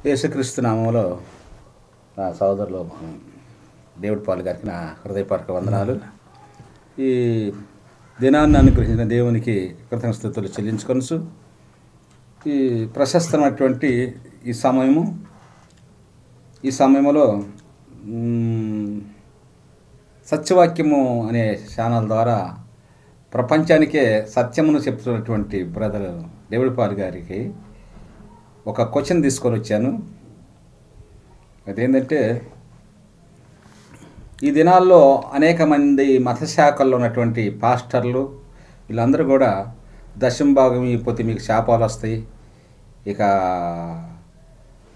యేసుక్రీస్తు నామంలో నా సోదరులు దేవుడి పాలు గారికి నా హృదయపూర్వక వందనాలు. ఈ దినాన్ని అనుగ్రహించిన దేవునికి కృతజ్ఞతలు చెల్లించుకొనుచు ఈ ప్రశస్తమైనటువంటి ఈ సమయంలో సత్యవాక్యము అనే ఛానల్ ద్వారా ప్రపంచానికే సత్యమును చెప్తున్నటువంటి బ్రదర్ దేవుడి పాలు గారికి ఒక క్వశ్చన్ తీసుకొని వచ్చాను. అదేంటంటే, ఈ దినాల్లో అనేక మంది మత శాఖల్లో ఉన్నటువంటి పాస్టర్లు వీళ్ళందరూ కూడా దశంభాగం ఇకపోతే మీకు శాపాలు వస్తాయి, ఇక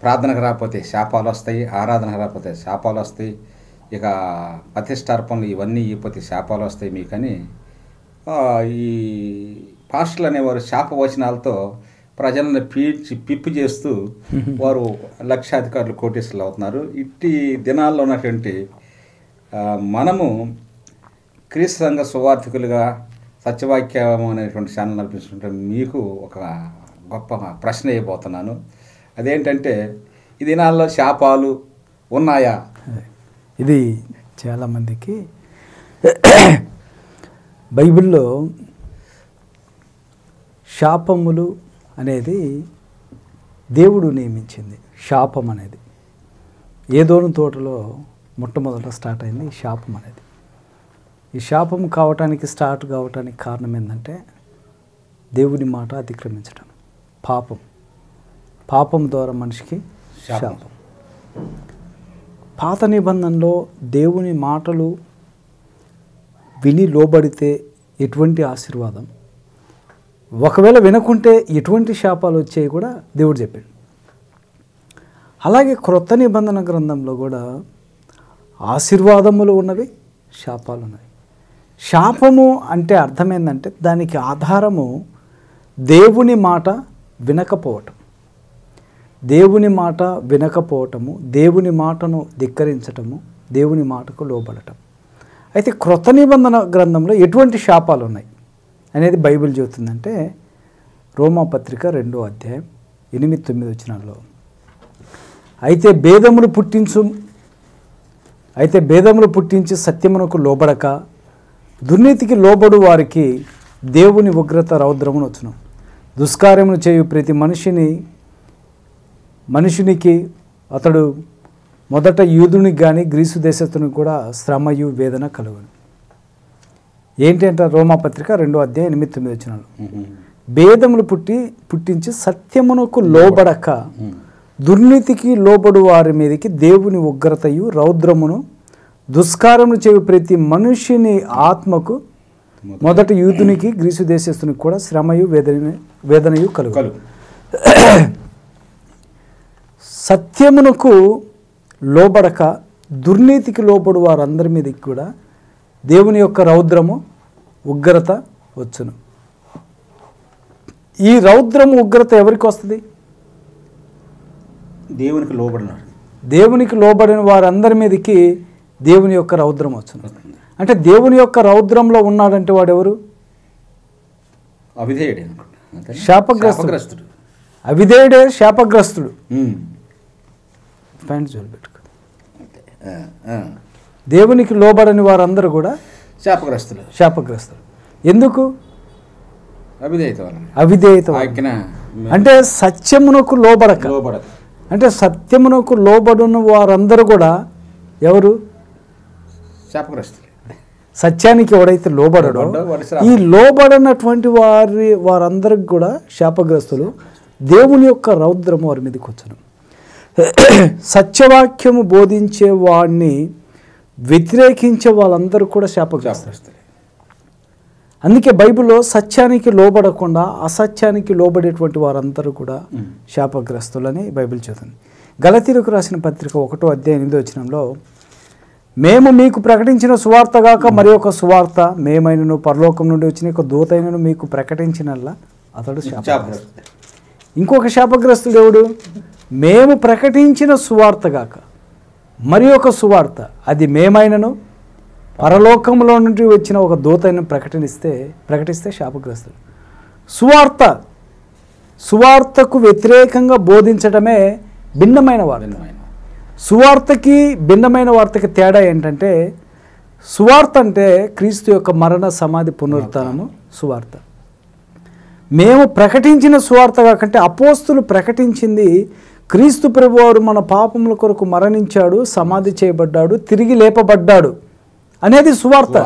ప్రార్థనకు రాకపోతే శాపాలు వస్తాయి, ఆరాధనకు రాకపోతే శాపాలు వస్తాయి, ఇక ప్రతిష్టార్పణలు ఇవన్నీ ఇకపోతే శాపాలు వస్తాయి మీకని ఈ పాస్టర్లు అనేవారు శాపవచనాలతో ప్రజలను పిప్పి చేస్తూ వారు లక్షాధికారులు కోటీశ్వరులు అవుతున్నారు. ఇట్టి దినాల్లో ఉన్నటువంటి మనము క్రీస్తు సంఘ సువార్థికులుగా సత్యవాక్యం అనేటువంటి ఛానల్ నడిపిస్తుంటే మీకు ఒక గొప్ప ప్రశ్న అయిపోతున్నాను. అదేంటంటే, ఈ దినాల్లో శాపాలు ఉన్నాయా? ఇది చాలామందికి బైబిల్లో శాపములు అనేది దేవుడు నియమించింది. శాపం అనేది ఏదోను తోటలో మొట్టమొదట స్టార్ట్ అయింది. ఈ శాపం అనేది, ఈ శాపం స్టార్ట్ కావటానికి కారణం ఏంటంటే దేవుని మాట అతిక్రమించడం. పాపం ద్వారా మనిషికి శాపం. పాత నిబంధనలో దేవుని మాటలు విని లోబడితే ఎటువంటి ఆశీర్వాదం, ఒకవేళ వినకుంటే ఎటువంటి శాపాలు వచ్చాయి కూడా దేవుడు చెప్పాడు. అలాగే క్రొత్త నిబంధన గ్రంథంలో కూడా ఆశీర్వాదములు ఉన్నవి, శాపాలు ఉన్నవి. శాపము అంటే అర్థమైందంటే దానికి ఆధారము దేవుని మాట వినకపోవటం, దేవుని మాట వినకపోవటము, దేవుని మాటను ధిక్కరించటము, దేవుని మాటకు లోబడటం. అయితే క్రొత్త నిబంధన గ్రంథంలో ఎటువంటి శాపాలు ఉన్నాయి అనేది బైబిల్ చెబుతుందంటే, రోమాపత్రిక 2వ అధ్యాయం 8-9 వచనాల్లో, అయితే భేదములు పుట్టించి సత్యమునకు లోబడక దుర్నీతికి లోబడు వారికి దేవుని ఉగ్రత రౌద్రమును వచ్చును. దుష్కార్యమును చేయు ప్రతి మనుషునికి అతడు మొదట యూదునికి కానీ గ్రీసు దేశస్తునికి కూడా శ్రమయు వేదన కలుగును. ఏంటంటే రోమాపత్రిక 2వ అధ్యాయం 8-9 వచనాలు, భేదములు పుట్టించి సత్యమునకు లోబడక దుర్నీతికి లోబడు వారి మీదకి దేవుని ఉగ్రతయు రౌద్రమును, దుష్కారమును చేయు ప్రతి మనుష్యుని ఆత్మకు మొదట యూదునికి గ్రీసు దేశస్తునికి కూడా శ్రమయు వేదనయు కలుగు. సత్యమునకు లోబడక దుర్నీతికి లోబడు వారందరి మీదకి కూడా దేవుని యొక్క రౌద్రము ఉగ్రత వచ్చును. ఈ రౌద్రము ఉగ్రత ఎవరికి వస్తుంది? దేవునికి లోబడిన వారందరి మీదకి దేవుని యొక్క రౌద్రం వచ్చును. అంటే దేవుని యొక్క రౌద్రంలో ఉన్నాడంటే వాడెవరు? శాపగ్రస్తుడు. అవిధేయుడే శాపగ్రస్తుడు. ప్యాంట్ జోలు పెట్టుకో. దేవునికి లోబడని వారందరూ కూడా శాపగ్రస్తులు. ఎందుకు? అవిధేయత. అంటే సత్యమునకు లోబడక, అంటే సత్యమునకు లోబడిన వారందరూ కూడా ఎవరు? శాపగ్రస్తులు. సత్యానికి ఎవడైతే లోబడడో, ఈ లోబడినటువంటి వారందరికి కూడా శాపగ్రస్తులు. దేవుని యొక్క రౌద్రము వారి మీదకి వచ్చును. సత్యవాక్యము బోధించే వాడిని వ్యతిరేకించే వాళ్ళందరూ కూడా శాపగ్రస్తులు. అందుకే బైబిల్లో సత్యానికి లోబడకుండా అసత్యానికి లోబడేటువంటి వారందరూ కూడా శాపగ్రస్తులని బైబిల్ చెబుతుంది. గలతీయులకు రాసిన పత్రిక 1వ అధ్యాయం 8వ వచనంలో, మేము మీకు ప్రకటించిన సువార్త గాక మరి ఒక సువార్త మేమైనను పరలోకం నుండి వచ్చిన ఒక దూతైనను మీకు ప్రకటించినల్లా అతడు శాపగ్రస్తుడు. ఇంకొక శాపగ్రస్తుడు ఎవడు? మేము ప్రకటించిన సువార్త గాక మరి ఒక సువార్త, అది మేమైనను పరలోకంలో నుండి వచ్చిన ఒక దూతను ప్రకటిస్తే శాపగ్రస్తుడు. సువార్తకు వ్యతిరేకంగా బోధించడమే భిన్నమైన వార్త. సువార్తకి భిన్నమైన వార్తకి తేడా ఏంటంటే, సువార్త అంటే క్రీస్తు యొక్క మరణ సమాధి పునరుత్థానము సువార్త. మేము ప్రకటించిన సువార్త కాకంటే అపోస్తులు ప్రకటించింది క్రీస్తు ప్రభువారు మన పాపముల కొరకు మరణించాడు, సమాధి చేయబడ్డాడు, తిరిగి లేపబడ్డాడు అనేది సువార్త.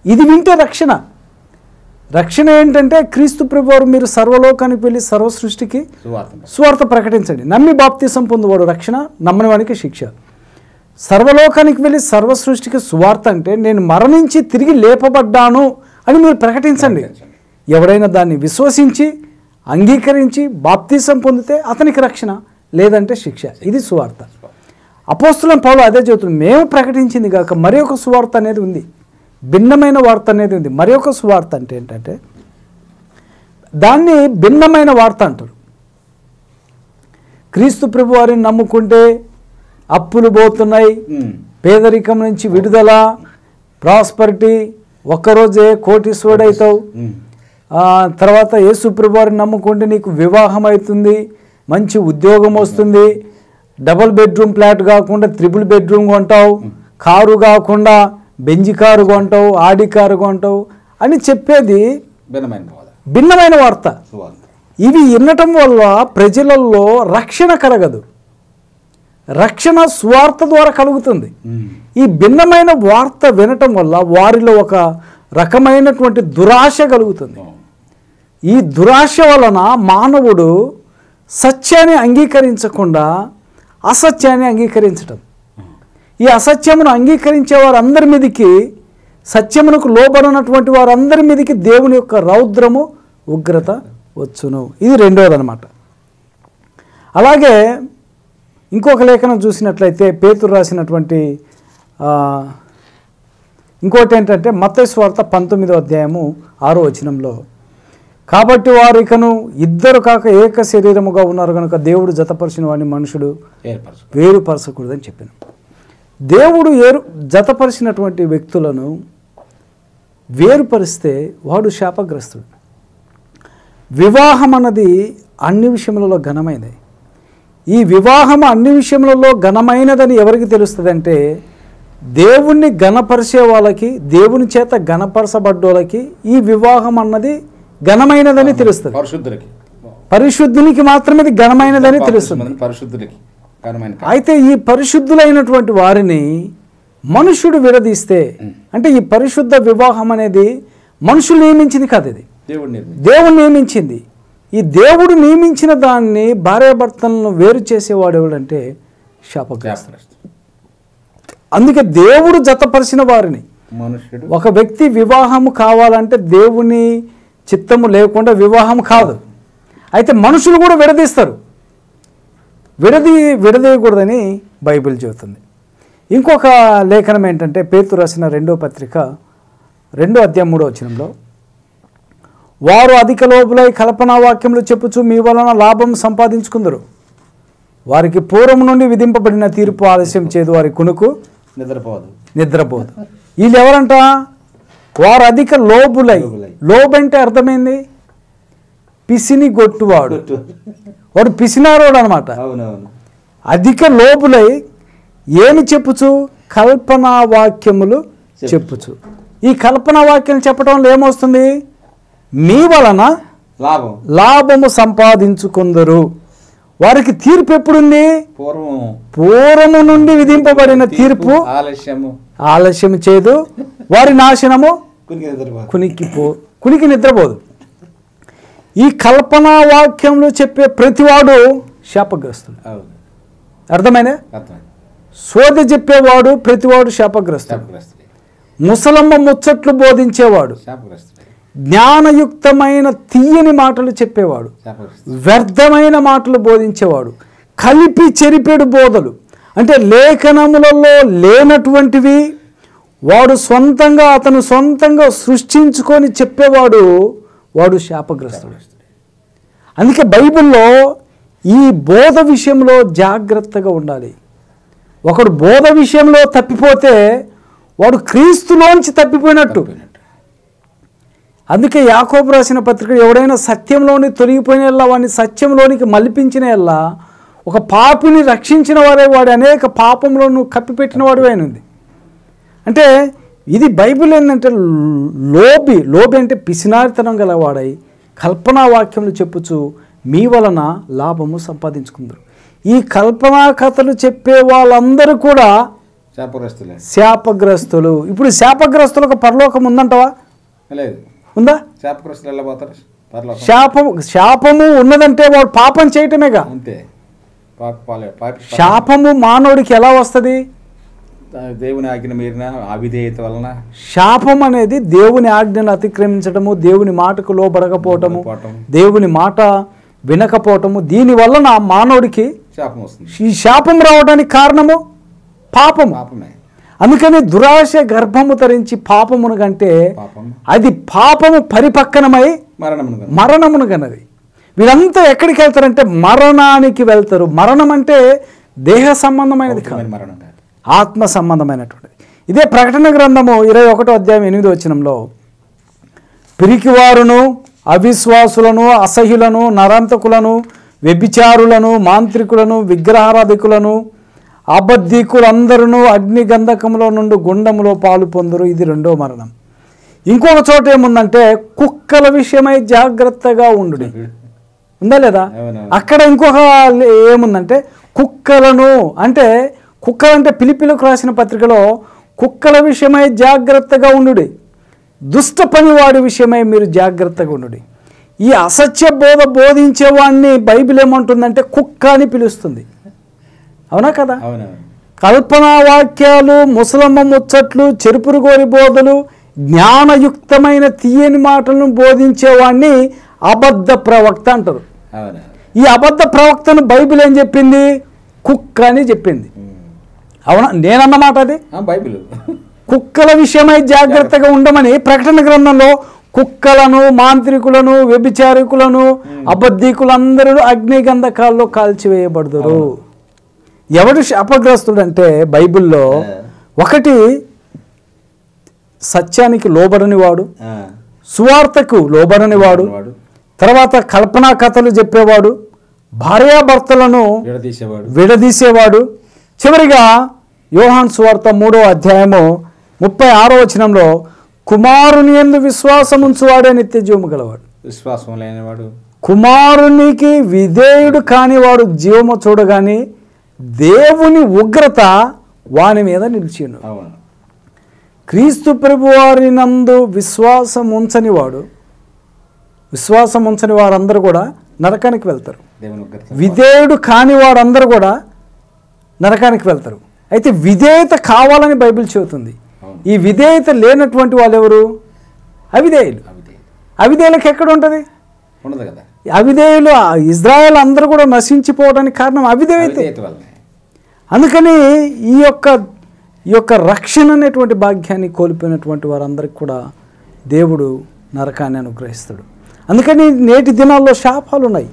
ఇది వింటే రక్షణ. రక్షణ ఏంటంటే క్రీస్తు ప్రభువారు మీరు సర్వలోకానికి వెళ్ళి సర్వ సృష్టికి సువార్త ప్రకటించండి. నమ్మి బాప్తిసం పొందువాడు రక్షణ, నమ్మని వానికి శిక్ష. సర్వలోకానికి వెళ్ళి సర్వ సృష్టికి సువార్త అంటే నేను మరణించి తిరిగి లేపబడ్డాను అని మీరు ప్రకటించండి. ఎవడైనా దాన్ని విశ్వసించి అంగీకరించి బాప్తిసం పొందితే అతనికి రక్షణ, లేదంటే శిక్ష. ఇది సువార్త. అపోస్తులైన పౌలు అదే చెబుతుంది. మేము ప్రకటించింది కాక మరి ఒక సువార్త అనేది ఉంది, భిన్నమైన వార్త అనేది ఉంది. మరి ఒక సువార్త అంటే ఏంటంటే దాన్ని భిన్నమైన వార్త అంటారు. క్రీస్తు ప్రభు వారిని నమ్ముకుంటే అప్పులు పోతున్నాయి, పేదరికం నుంచి విడుదల, ప్రాస్పరిటీ, ఒక్కరోజే కోటీశ్వరుడు అవుతావు. తర్వాత యేసు ప్రభు వారిని నమ్ముకుంటే నీకు వివాహం అవుతుంది, మంచి ఉద్యోగం వస్తుంది, డబుల్ బెడ్రూమ్ ఫ్లాట్ కాకుండా ట్రిపుల్ బెడ్రూమ్ కొంటావు, కారు కాకుండా బెంజి కారు కొంటావు, ఆడి కారు కొంటావు అని చెప్పేది భిన్నమైన వార్త. ఇవి వినటం వల్ల ప్రజలలో రక్షణ కలగదు, రక్షణ సువార్త ద్వారా కలుగుతుంది. ఈ భిన్నమైన వార్త వినటం వల్ల వారిలో ఒక రకమైనటువంటి దురాశ కలుగుతుంది. ఈ దురాశ వలన మానవుడు సత్యాన్ని అంగీకరించకుండా అసత్యాన్ని అంగీకరించటం. ఈ అసత్యమును అంగీకరించే వారందరి మీదకి, సత్యమునకు లోబడినటువంటి వారందరి మీదకి దేవుని యొక్క రౌద్రము, ఉగ్రత వచ్చును. ఇది రెండవది అన్నమాట. అలాగే ఇంకొక లేఖనం చూసినట్లయితే పేతురు రాసినటువంటి ఇంకోటి ఏంటంటే మత్తయి సువార్త 19వ అధ్యాయము 6వ వచనంలో, కాబట్టి వారు ఇకను ఇద్దరు కాక ఏక శరీరముగా ఉన్నారు కనుక దేవుడు జతపరిచిన వాడిని మనుషుడు వేరుపరచకూడదని చెప్పాను. దేవుడు జతపరిచినటువంటి వ్యక్తులను వేరుపరిస్తే వాడు శాపగ్రస్తుడు. వివాహం అన్నది అన్ని విషయములలో ఘనమైనది. ఈ వివాహం అన్ని విషయములలో ఘనమైనదని ఎవరికి తెలుస్తుందంటే దేవుణ్ణి ఘనపరిచే వాళ్ళకి, దేవుని చేత ఘనపరచబడ్డోళ్ళకి ఈ వివాహం అన్నది ఘనమైనదని తెలుస్తుంది. పరిశుద్ధునికి మాత్రమే ఇది ఘనమైనదని తెలుస్తుంది. అయితే ఈ పరిశుద్ధులైనటువంటి వారిని మనుషుడు విడదీస్తే, అంటే ఈ పరిశుద్ధ వివాహం అనేది మనుషులు నియమించింది కాదు, ఇది దేవుడు నియమించింది. ఈ దేవుడు నియమించిన దాన్ని భార్యాభర్తలను వేరు చేసేవాడు ఎవడంటే శాపగ్రస్తుడు. అందుకే దేవుడు జతపరిచిన వారిని, ఒక వ్యక్తి వివాహము కావాలంటే దేవుని చిత్తము లేకుండా వివాహం కాదు. అయితే మనుషులు కూడా విడదీస్తారు. విడదీయకూడదని బైబిల్ చెబుతుంది. ఇంకొక లేఖనం ఏంటంటే పేతురు రాసిన 2వ పత్రిక 2వ అధ్యాయం 3వ వచనంలో, వారు అధిక లోబులై కల్పనా వాక్యములు చెప్పుచు మీ వలన లాభం సంపాదించుకుందరు. వారికి పూర్వం నుండి విధింపబడిన తీర్పు ఆలస్యం చేదు, వారి కునుకు నిద్రపోదు. వీళ్ళు ఎవరంట? వారు అధిక లోబులై. లోబు అంటే అర్థమైంది పిసిని గొట్టువాడు, వాడు పిసినారోడు అనమాట. అధిక లోబులై ఏమి చెప్పుచు? కల్పనా వాక్యములు చెప్పుచు. ఈ కల్పనా వాక్యం చెప్పడం వల్ల ఏమొస్తుంది? మీ వలన లాభము సంపాదించుకుందరు. వారికి తీర్పు ఎప్పుడుంది? పూర్వము నుండి విధింపబడిన తీర్పు ఆలస్యం చేయదు, వారి నాశనము కునికి నిద్రపోదు. ఈ కల్పనా వాక్యంలో చెప్పే ప్రతివాడు శాపగ్రస్తుడు. అర్థమైనా? సోది చెప్పేవాడు ప్రతివాడు శాపగ్రస్తుడు. ముసలమ్మ ముచ్చట్లు బోధించేవాడు, జ్ఞానయుక్తమైన తీయని మాటలు చెప్పేవాడు, వ్యర్థమైన మాటలు బోధించేవాడు, కలిపి చెరిపేడు బోధలు అంటే లేఖనములలో లేనటువంటివి వాడు అతను సొంతంగా సృష్టించుకొని చెప్పేవాడు, వాడు శాపగ్రస్తుడు. అందుకే బైబిల్లో ఈ బోధ విషయంలో జాగ్రత్తగా ఉండాలి. ఒకడు బోధ విషయంలో తప్పిపోతే వాడు క్రీస్తులోంచి తప్పిపోయినట్టు. అందుకే యాకోబు రాసిన పత్రిక, ఎవడైనా సత్యంలోని తొలగిపోయిన ఎల్లా వాడిని సత్యంలోనికి మలిపించిన ఎల్లా ఒక పాపిని రక్షించిన వాడు అనేక పాపంలో కప్పిపెట్టిన వాడు అయినది. అంటే ఇది బైబిల్ ఏంటంటే లోబి అంటే పిసినారితనం గలవాడై కల్పనా వాక్యములు చెప్పుచు మీ వలన లాభము సంపాదించుకుందరు. ఈ కల్పనా కథలు చెప్పే వాళ్ళందరూ కూడా శాపగ్రస్తులు. ఇప్పుడు శాపగ్రస్తులకు పరలోకం ఉందంటవా? లేదు. ఉందా? శాపగ్రస్తులు ఎలా పోతారు? శాపము ఉన్నదంటే వాడు పాపం చేయటమేగా. అంతే. శాపము మానవుడికి ఎలా వస్తుంది? దేవుని ఆజ్ఞ మీరిన అవిధేయత వలన. శాపం అనేది దేవుని ఆజ్ఞను అతిక్రమించటము, దేవుని మాటకు లోబడకపోవటము, దేవుని మాట వినకపోవటము, దీని వలన మానవుడికి శాపం వస్తుంది. ఈ శాపం రావడానికి కారణము పాపము. అందుకని దురాశ గర్భము ధరించి పాపమును కంటే అది పాపము పరిపక్కనమై మరణమును కన్నది. వీళ్ళంతా ఎక్కడికి వెళ్తారంటే మరణానికి వెళ్తారు. మరణం అంటే దేహ సంబంధమైనది కాదు, ఆత్మ సంబంధమైనటువంటిది. ఇదే ప్రకటన గ్రంథము 21వ అధ్యాయం 8వ వచనంలో పిరికివారును అవిశ్వాసులను అసహ్యులను నరాంతకులను వ్యభిచారులను మాంత్రికులను విగ్రహారాధికులను అబద్ధీకులందరూ అగ్ని గంధకములో నుండి గుండములో పాలు పొందరు. ఇది రెండో మరణం. ఇంకొక చోట ఏముందంటే కుక్కల విషయమై జాగ్రత్తగా ఉండు. ఉందా లేదా? అక్కడ ఇంకొక ఏముందంటే కుక్కలను అంటే కుక్కలంటే పిలిపిలకు రాసిన పత్రికలో కుక్కల విషయమై జాగ్రత్తగా ఉండు, దుష్ట పనివాడి విషయమై మీరు జాగ్రత్తగా ఉండు. ఈ అసత్య బోధించేవాడిని బైబిల్ ఏమంటుందంటే కుక్క అని పిలుస్తుంది. అవునా కదా? కల్పనా వాక్యాలు, ముసలమ్మ ముచ్చట్లు, చెరుపురుగోరి బోధలు, జ్ఞానయుక్తమైన తీయని మాటలను బోధించేవాడిని అబద్ధ ప్రవక్త అంటారు. ఈ అబద్ధ ప్రవక్తను బైబిల్ ఏం చెప్పింది? కుక్క అని చెప్పింది. అవునా? నేనన్నమాట అది బైబిల్. కుక్కల విషయమై జాగ్రత్తగా ఉండమని ప్రకటన గ్రంథంలో కుక్కలను, మాంత్రికులను, వ్యభిచారికులను, అబద్ధీకులందరూ అగ్ని గంధకాల్లో కాల్చివేయబడదురు. ఎవడు శాపగ్రస్తుడంటే బైబిల్లో ఒకటి సత్యానికి లోబడని వాడు, సువార్తకు లోబడని వాడు, తర్వాత కల్పనా కథలు చెప్పేవాడు, భార్యాభర్తలను విడదీసేవాడు, చివరిగా యోహాను సువార్త 3వ అధ్యాయము 36వ వచనంలో కుమారుని యందు విశ్వాసముంచువాడే నిత్య జీవము గలవాడు. విశ్వాసం లేనివాడు, కుమారునికి విధేయుడు కానివాడు జీవము చూడగాని దేవుని ఉగ్రత వాని మీద నిలిచిండు. క్రీస్తు ప్రభువారి నందు విశ్వాసం ఉంచని వారందరూ కూడా నరకానికి వెళ్తారు. విధేయుడు కాని వారందరూ కూడా నరకానికి వెళ్తారు. అయితే విధేయత కావాలని బైబిల్ చెబుతుంది. ఈ విధేయత లేనటువంటి వాళ్ళు ఎవరు? అవిధేయులు. అవిధేయులకు ఎక్కడ ఉంటుంది? అవిధేయులు ఇజ్రాయెల్ అందరూ కూడా నశించిపోవడానికి కారణం అవిధేయత. అందుకని ఈ యొక్క రక్షణ అనేటువంటి భాగ్యాన్ని కోల్పోయినటువంటి వారందరికీ కూడా దేవుడు నరకాన్ని అనుగ్రహిస్తాడు. అందుకని నేటి దినాల్లో శాపాలు ఉన్నాయి.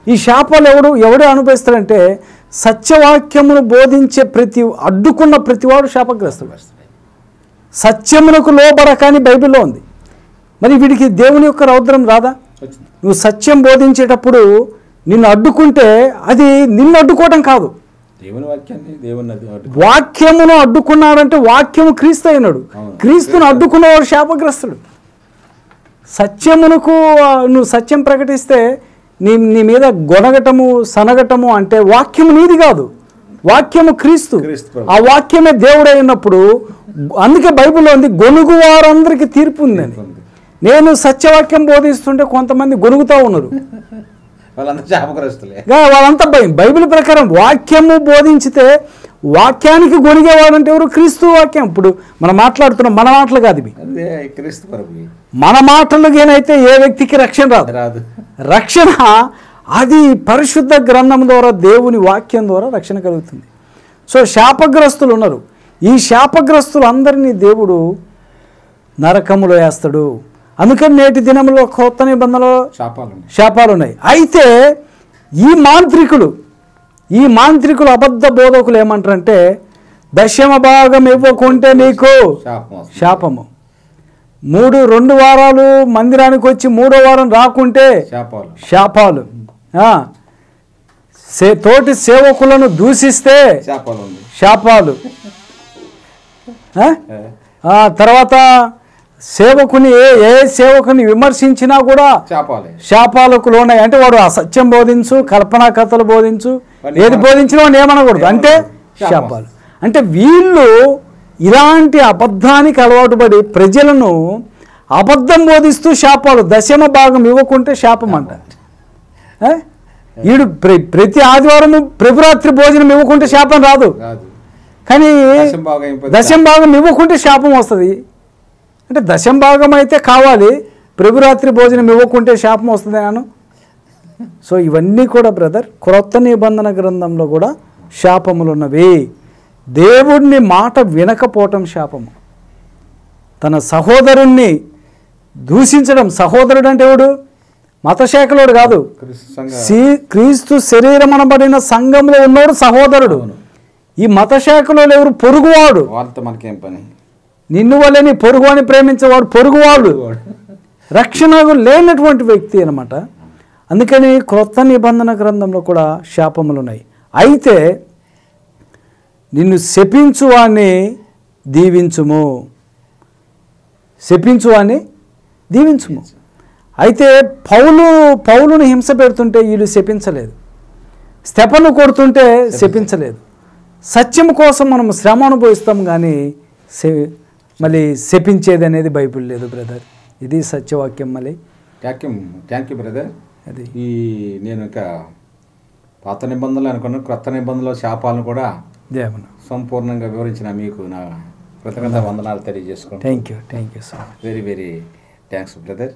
ఈ శాపాలు ఎవడు అనుభవిస్తాడంటే సత్యవాక్యమును బోధించే అడ్డుకున్న ప్రతివాడు శాపగ్రస్తుడు. సత్యమునకు లోబడకని బైబిల్లో ఉంది. మరి వీడికి దేవుని యొక్క రౌద్రం రాదా? నువ్వు సత్యం బోధించేటప్పుడు నిన్ను అడ్డుకుంటే అది నిన్ను అడ్డుకోవడం కాదు, వాక్యమును అడ్డుకున్నాడంటే వాక్యము క్రీస్తు అయినాడు. క్రీస్తును అడ్డుకున్నవాడు శాపగ్రస్తుడు. సత్యమునకు నువ్వు సత్యం ప్రకటిస్తే నీ మీద గొనగటము సనగటము అంటే వాక్యము నీది కాదు, వాక్యము క్రీస్తు. ఆ వాక్యమే దేవుడు అయినప్పుడు అందుకే బైబిల్లో ఉంది గొనుగు వారందరికీ తీర్పు ఉందని. నేను సత్యవాక్యం బోధిస్తుంటే కొంతమంది గొనుగుతూ ఉన్నారు. వాళ్ళంతా బైబిల్ ప్రకారం వాక్యము బోధించితే వాక్యానికి గొనిగేవాడంటే ఎవరు? క్రీస్తు వాక్యం. ఇప్పుడు మనం మాట్లాడుతున్నాం, మన మాటలు కాదు ఇవి. మన మాటలు ఏనైతే ఏ వ్యక్తికి రక్షణ రాదు. రక్షణ అది పరిశుద్ధ గ్రంథం ద్వారా, దేవుని వాక్యం ద్వారా రక్షణ కలుగుతుంది. సో శాపగ్రస్తులు ఉన్నారు. ఈ శాపగ్రస్తులు అందరినీ దేవుడు నరకములో వేస్తాడు. అందుకని నేటి దినంలో కొత్త నిబంధనలో శాపాలు ఉన్నాయి. అయితే ఈ మాంత్రికులు అబద్ధ బోధకులు ఏమంటారంటే 10వ భాగం ఇవ్వకుంటే నీకు శాపము, 2 వారాలు మందిరానికి వచ్చి 3వ వారం రాకుంటే శాపాలు, తోటి సేవకులను దూషిస్తే శాపాలు ఉంది. శాపాలు. తర్వాత సేవకుని ఏ సేవకుని విమర్శించినా కూడా శాపాలే, శాపాలకు లోనై. అంటే వాడు అసత్యం బోధించు, కల్పనా కథలు బోధించు, ఏది బోధించినా వాడిని ఏమనకూడదు, అంటే శాపాలు. అంటే వీళ్ళు ఇలాంటి అబద్ధానికి అలవాటు పడి ప్రజలను అబద్ధం బోధిస్తూ శాపాలు. దశమ భాగం ఇవ్వకుంటే శాపం అంట. వీడు ప్రతి ఆదివారం ప్రభురాత్రి భోజనం ఇవ్వకుంటే శాపం రాదు, కానీ దశమ భాగం ఇవ్వకుంటే శాపం వస్తుంది. అంటే దశమ భాగం అయితే కావాలి, ప్రభురాత్రి భోజనం ఇవ్వకుంటే శాపం వస్తుంది నేను. సో ఇవన్నీ కూడా బ్రదర్ క్రొత్త నిబంధన గ్రంథంలో కూడా శాపములు ఉన్నవి. దేవుడిని మాట వినకపోవటం శాపము. తన సహోదరుణ్ణి దూషించడం. సహోదరుడు అంటే ఎవడు? మతశాఖలోడు కాదు, క్రీస్తు శరీరం అనబడిన సంఘంలో ఉన్నవాడు సహోదరుడు. ఈ మతశాఖలో ఎవరు? పొరుగువాడు. వాళ్ళతో మనకేం పని? నిన్ను వల్లే నీ పొరుగు అని ప్రేమించేవాడు పొరుగువాడు, రక్షణ లేనటువంటి వ్యక్తి అనమాట. అందుకని క్రొత్త నిబంధన గ్రంథంలో కూడా శాపములు ఉన్నాయి. అయితే నిన్ను శపించువాన్ని దీవించుము, శపించువాన్ని దీవించుము. అయితే పౌలుని హింస పెడుతుంటే వీళ్ళు శపించలేదు, స్తెఫను కొడుతుంటే శపించలేదు. సత్యం కోసం మనం శ్రమ అనుభవిస్తాం, కానీ మళ్ళీ శపించేది అనేది బైబిల్ లేదు బ్రదర్. ఇది సత్యవాక్యం. మళ్ళీ థ్యాంక్ యూ బ్రదర్. అది నేను ఇంకా పాత నిబంధనలు అనుకున్నాను, క్రొత్త నిబంధనలో శాపాలను కూడా సంపూర్ణంగా వివరించిన మీకు నా కృతజ్ఞత వందనాలు తెలియజేసుకోండి. Thank you so much. Very very thanks brother.